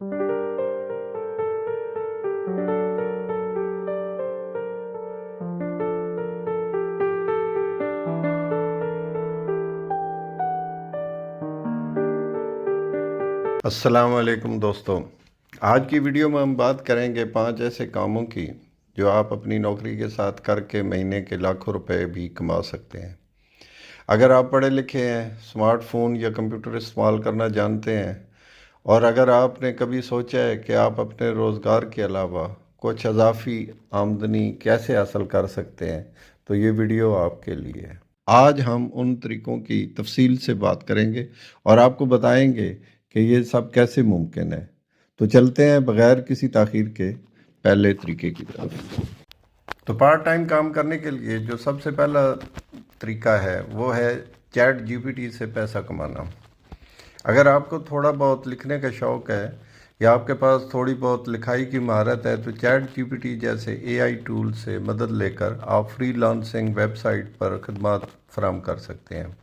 अस्सलाम वालेकुम दोस्तों। आज की वीडियो में हम बात करेंगे 5 ऐसे कामों की जो आप अपनी नौकरी के साथ करके महीने के लाखों रुपए भी कमा सकते हैं। अगर आप पढ़े लिखे हैं, स्मार्टफोन या कंप्यूटर इस्तेमाल करना जानते हैं और अगर आपने कभी सोचा है कि आप अपने रोज़गार के अलावा कुछ अज़ाफ़ी आमदनी कैसे हासिल कर सकते हैं, तो ये वीडियो आपके लिए है। आज हम उन तरीक़ों की तफ़सील से बात करेंगे और आपको बताएंगे कि ये सब कैसे मुमकिन है। तो चलते हैं बग़ैर किसी ताख़ीर के पहले तरीके की तरफ। तो पार्ट टाइम काम करने के लिए जो सबसे पहला तरीका है वो है चैट जीपीटी से पैसा कमाना। अगर आपको थोड़ा बहुत लिखने का शौक़ है या आपके पास थोड़ी बहुत लिखाई की महारत है तो चैट जीपीटी जैसे एआई टूल से मदद लेकर आप फ्रीलांसिंग वेबसाइट पर खदमात फराहम कर सकते हैं।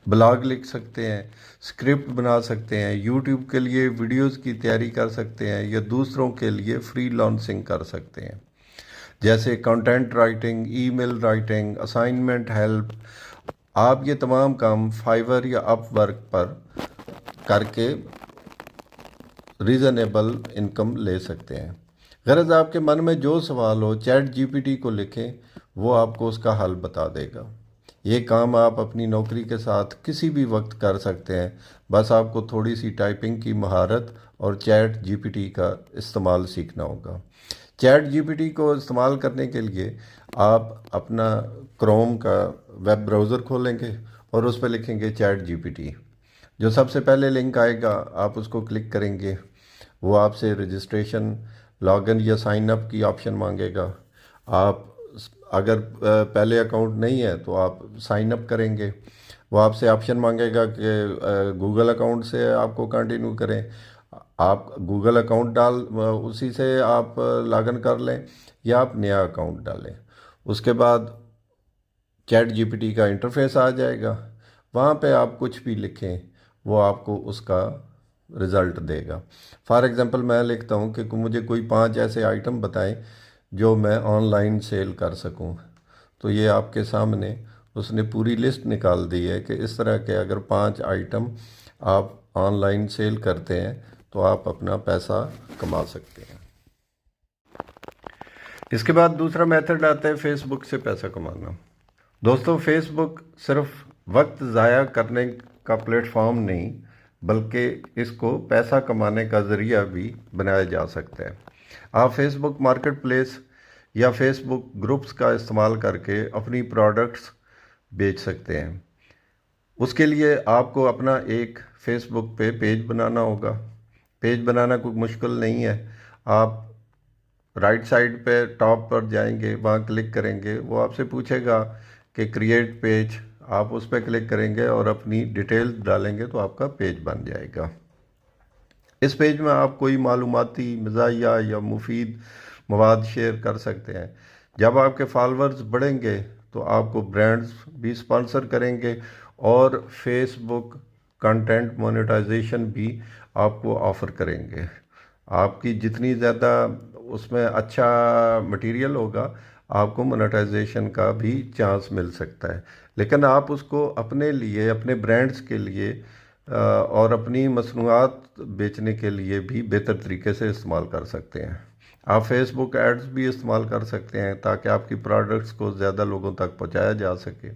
ब्लॉग लिख सकते हैं, स्क्रिप्ट बना सकते हैं, यूट्यूब के लिए वीडियोस की तैयारी कर सकते हैं या दूसरों के लिए फ्रीलांसिंग कर सकते हैं, जैसे content writing, email writing, assignment help. आप ये तमाम काम फाइवर या अपवर्क पर करके रीज़नेबल इनकम ले सकते हैं। गरज आपके मन में जो सवाल हो चैट जीपीटी को लिखें, वो आपको उसका हल बता देगा। ये काम आप अपनी नौकरी के साथ किसी भी वक्त कर सकते हैं, बस आपको थोड़ी सी टाइपिंग की महारत और चैट जीपीटी का इस्तेमाल सीखना होगा। चैट जीपीटी को इस्तेमाल करने के लिए आप अपना क्रोम का वेब ब्राउज़र खोलेंगे और उस पर लिखेंगे चैट जीपीटी। जो सबसे पहले लिंक आएगा आप उसको क्लिक करेंगे, वो आपसे रजिस्ट्रेशन, लॉगिन या साइन अप की ऑप्शन मांगेगा। आप अगर पहले अकाउंट नहीं है तो आप साइन अप करेंगे। वो आपसे ऑप्शन मांगेगा कि गूगल अकाउंट से आपको कंटिन्यू करें। आप गूगल अकाउंट डाल उसी से आप लॉगिन कर लें या आप नया अकाउंट डालें। उसके बाद चैट जीपीटी का इंटरफेस आ जाएगा, वहाँ पे आप कुछ भी लिखें वो आपको उसका रिज़ल्ट देगा। फॉर एग्ज़ाम्पल मैं लिखता हूँ कि मुझे कोई 5 ऐसे आइटम बताएं जो मैं ऑनलाइन सेल कर सकूँ, तो ये आपके सामने उसने पूरी लिस्ट निकाल दी है कि इस तरह के अगर 5 आइटम आप ऑनलाइन सेल करते हैं तो आप अपना पैसा कमा सकते हैं। इसके बाद दूसरा मेथड आता है फेसबुक से पैसा कमाना। दोस्तों, फेसबुक सिर्फ वक्त ज़ाया करने का प्लेटफॉर्म नहीं बल्कि इसको पैसा कमाने का ज़रिया भी बनाया जा सकता है। आप फेसबुक मार्केट प्लेस या फेसबुक ग्रुप्स का इस्तेमाल करके अपनी प्रोडक्ट्स बेच सकते हैं। उसके लिए आपको अपना एक फेसबुक पे पेज बनाना होगा। पेज बनाना कोई मुश्किल नहीं है। आप राइट साइड पे टॉप पर जाएंगे, वहाँ क्लिक करेंगे, वो आपसे पूछेगा कि क्रिएट पेज। आप उस पर क्लिक करेंगे और अपनी डिटेल्स डालेंगे तो आपका पेज बन जाएगा। इस पेज में आप कोई मालूमाती, मज़ाहिया या मुफीद मवाद शेयर कर सकते हैं। जब आपके फॉलोअर्स बढ़ेंगे तो आपको ब्रांड्स भी स्पॉन्सर करेंगे और फेसबुक कंटेंट मोनेटाइजेशन भी आपको ऑफ़र करेंगे। आपकी जितनी ज़्यादा उसमें अच्छा मटेरियल होगा आपको मोनेटाइजेशन का भी चांस मिल सकता है, लेकिन आप उसको अपने लिए, अपने ब्रांड्स के लिए और अपनी मसनूआत बेचने के लिए भी बेहतर तरीके से इस्तेमाल कर सकते हैं। आप फेसबुक एड्स भी इस्तेमाल कर सकते हैं ताकि आपकी प्रोडक्ट्स को ज़्यादा लोगों तक पहुंचाया जा सके।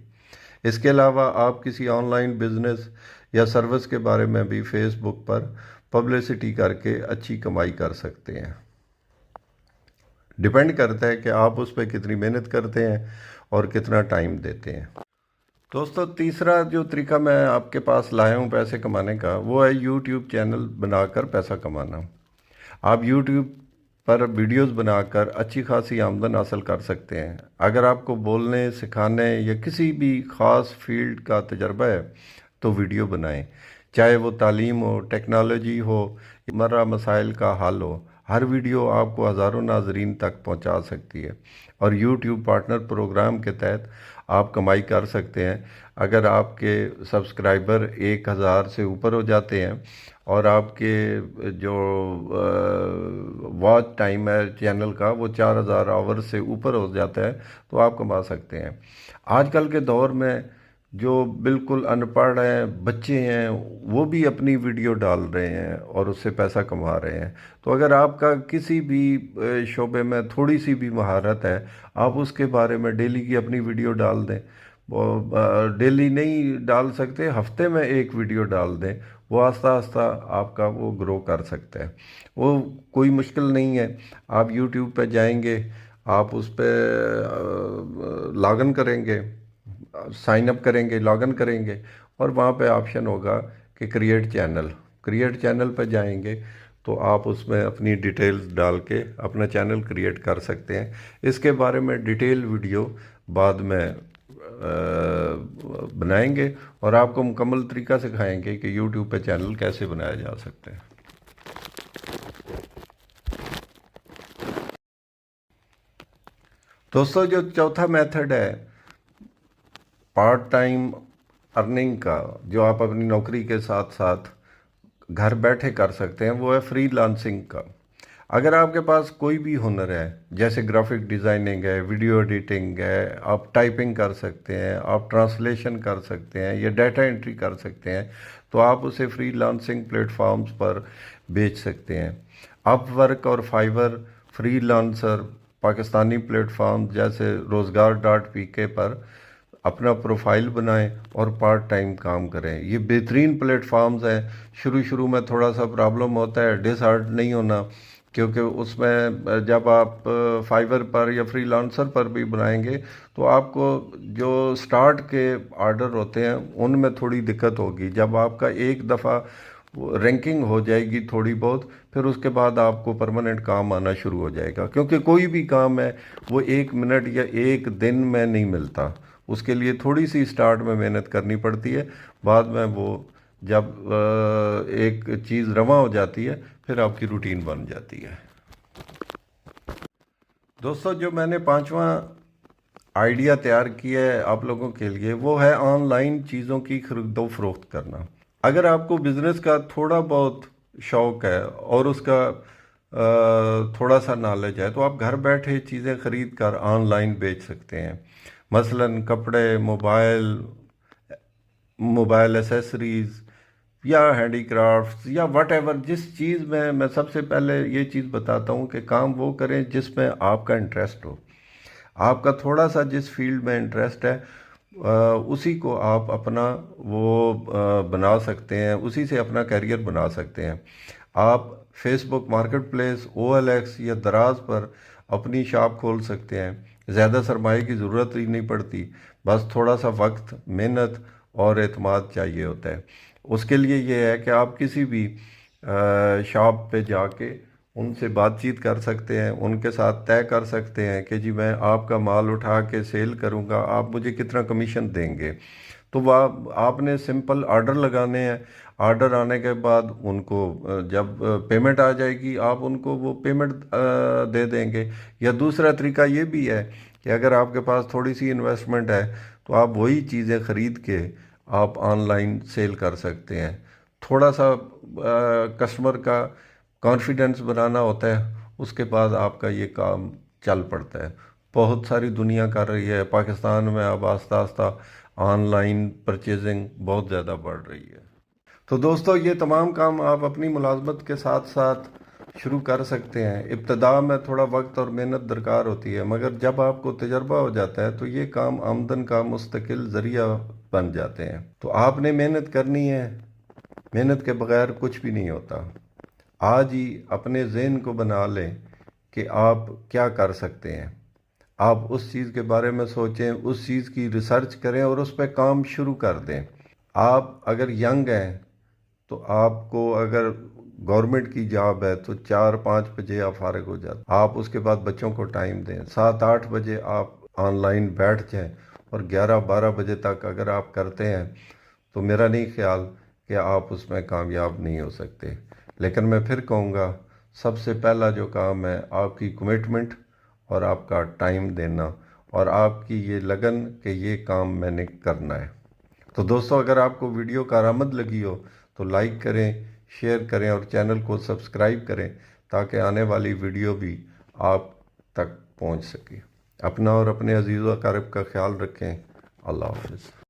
इसके अलावा आप किसी ऑनलाइन बिजनेस या सर्विस के बारे में भी फेसबुक पर पब्लिसिटी करके अच्छी कमाई कर सकते हैं। डिपेंड करता है कि आप उस पर कितनी मेहनत करते हैं और कितना टाइम देते हैं। दोस्तों, तीसरा जो तरीका मैं आपके पास लाया हूँ पैसे कमाने का, वो है यूट्यूब चैनल बनाकर पैसा कमाना। आप यूट्यूब पर वीडियोस बनाकर अच्छी खासी आमदन हासिल कर सकते हैं। अगर आपको बोलने, सिखाने या किसी भी ख़ास फील्ड का तजर्बा है तो वीडियो बनाएं, चाहे वो तालीम हो, टेक्नोलॉजी हो, मर्रा मसाइल का हल हो। हर वीडियो आपको हज़ारों नाजरीन तक पहुंचा सकती है और यूट्यूब पार्टनर प्रोग्राम के तहत आप कमाई कर सकते हैं। अगर आपके सब्सक्राइबर 1000 से ऊपर हो जाते हैं और आपके जो वॉच टाइम है चैनल का वो 4000 आवर से ऊपर हो जाता है तो आप कमा सकते हैं। आजकल के दौर में जो बिल्कुल अनपढ़ हैं बच्चे हैं वो भी अपनी वीडियो डाल रहे हैं और उससे पैसा कमा रहे हैं। तो अगर आपका किसी भी शोबे में थोड़ी सी भी महारत है, आप उसके बारे में डेली की अपनी वीडियो डाल दें। वो डेली नहीं डाल सकते, हफ्ते में एक वीडियो डाल दें, वो आस्ता आस्ता आपका वो ग्रो कर सकता है। वो कोई मुश्किल नहीं है। आप यूट्यूब पे जाएंगे, आप उस पर लॉगिन करेंगे, साइन अप करेंगे, लॉगिन करेंगे और वहाँ पे ऑप्शन होगा कि क्रिएट चैनल पर जाएंगे तो आप उसमें अपनी डिटेल्स डाल के अपना चैनल क्रिएट कर सकते हैं। इसके बारे में डिटेल वीडियो बाद में बनाएंगे और आपको मुकम्मल तरीका सिखाएंगे कि यूट्यूब पे चैनल कैसे बनाया जा सकता है। दोस्तों, जो चौथा मेथड है पार्ट टाइम अर्निंग का, जो आप अपनी नौकरी के साथ साथ घर बैठे कर सकते हैं, वो है फ्रीलांसिंग का। अगर आपके पास कोई भी हुनर है, जैसे ग्राफिक डिज़ाइनिंग है, वीडियो एडिटिंग है, आप टाइपिंग कर सकते हैं, आप ट्रांसलेशन कर सकते हैं या डाटा एंट्री कर सकते हैं, तो आप उसे फ्रीलांसिंग प्लेटफॉर्म्स पर बेच सकते हैं। अपवर्क और फाइवर फ्रीलांसर पाकिस्तानी प्लेटफॉर्म जैसे रोज़गार.pk पर अपना प्रोफाइल बनाएं और पार्ट टाइम काम करें। ये बेहतरीन प्लेटफॉर्म्स हैं। शुरू शुरू में थोड़ा सा प्रॉब्लम होता है, डिसहार्ट नहीं होना, क्योंकि उसमें जब आप फाइवर पर या फ्रीलांसर पर भी बनाएंगे तो आपको जो स्टार्ट के ऑर्डर होते हैं उनमें थोड़ी दिक्कत होगी। जब आपका एक दफ़ा रैंकिंग हो जाएगी थोड़ी बहुत, फिर उसके बाद आपको परमानेंट काम आना शुरू हो जाएगा, क्योंकि कोई भी काम है वो 1 मिनट या 1 दिन में नहीं मिलता। उसके लिए थोड़ी सी स्टार्ट में मेहनत करनी पड़ती है, बाद में वो जब एक चीज़ रवा हो जाती है फिर आपकी रूटीन बन जाती है। दोस्तों, जो मैंने पांचवा आइडिया तैयार किया है आप लोगों के लिए, वो है ऑनलाइन चीज़ों की खरीदो फरोख्त करना। अगर आपको बिज़नेस का थोड़ा बहुत शौक़ है और उसका थोड़ा सा नॉलेज है, तो आप घर बैठे चीज़ें ख़रीद कर ऑनलाइन बेच सकते हैं। मसलन कपड़े, मोबाइल एसेसरीज़ या हैंडीक्राफ्ट्स या वट एवर। जिस चीज़ में, मैं सबसे पहले ये चीज़ बताता हूँ कि काम वो करें जिसमें आपका इंटरेस्ट हो। आपका थोड़ा सा जिस फील्ड में इंटरेस्ट है उसी को आप अपना वो बना सकते हैं, उसी से अपना करियर बना सकते हैं। आप फेसबुक मार्केट प्लेस, OLX या दराज पर अपनी शॉप खोल सकते हैं। ज़्यादा सरमाए की ज़रूरत ही नहीं पड़ती, बस थोड़ा सा वक्त, मेहनत और एतमाद चाहिए होता है। उसके लिए ये है कि आप किसी भी शॉप पे जाके उनसे बातचीत कर सकते हैं, उनके साथ तय कर सकते हैं कि जी मैं आपका माल उठा के सेल करूंगा, आप मुझे कितना कमीशन देंगे। तो वह आपने सिंपल ऑर्डर लगाने हैं। ऑर्डर आने के बाद उनको जब पेमेंट आ जाएगी आप उनको वो पेमेंट दे देंगे। या दूसरा तरीका ये भी है कि अगर आपके पास थोड़ी सी इन्वेस्टमेंट है तो आप वही चीज़ें ख़रीद के आप ऑनलाइन सेल कर सकते हैं। थोड़ा सा कस्टमर का कॉन्फिडेंस बनाना होता है, उसके बाद आपका ये काम चल पड़ता है। बहुत सारी दुनिया कर रही है। पाकिस्तान में अब आस्ता आस्ता ऑनलाइन परचेजिंग बहुत ज़्यादा बढ़ रही है। तो दोस्तों, ये तमाम काम आप अपनी मुलाजमत के साथ साथ शुरू कर सकते हैं। इब्तदा में थोड़ा वक्त और मेहनत दरकार होती है, मगर जब आपको तजर्बा हो जाता है तो ये काम आमदन का मुस्तकिल ज़रिया बन जाते हैं। तो आपने मेहनत करनी है, मेहनत के बगैर कुछ भी नहीं होता। आज ही अपने ज़हन को बना लें कि आप क्या कर सकते हैं। आप उस चीज़ के बारे में सोचें, उस चीज़ की रिसर्च करें और उस पर काम शुरू कर दें। आप अगर यंग हैं तो आपको अगर गवर्नमेंट की जॉब है तो 4-5 बजे आप फारिग हो जाते, आप उसके बाद बच्चों को टाइम दें। 7-8 बजे आप ऑनलाइन बैठ जाएं और 11-12 बजे तक अगर आप करते हैं तो मेरा नहीं ख्याल कि आप उसमें कामयाब नहीं हो सकते। लेकिन मैं फिर कहूँगा, सबसे पहला जो काम है आपकी कमिटमेंट और आपका टाइम देना और आपकी ये लगन कि ये काम मैंने करना है। तो दोस्तों, अगर आपको वीडियो कारआमद लगी हो तो लाइक करें, शेयर करें और चैनल को सब्सक्राइब करें ताकि आने वाली वीडियो भी आप तक पहुंच सके। अपना और अपने अजीज़ व अकारिब का ख्याल रखें। अल्लाह हाफ़िज़।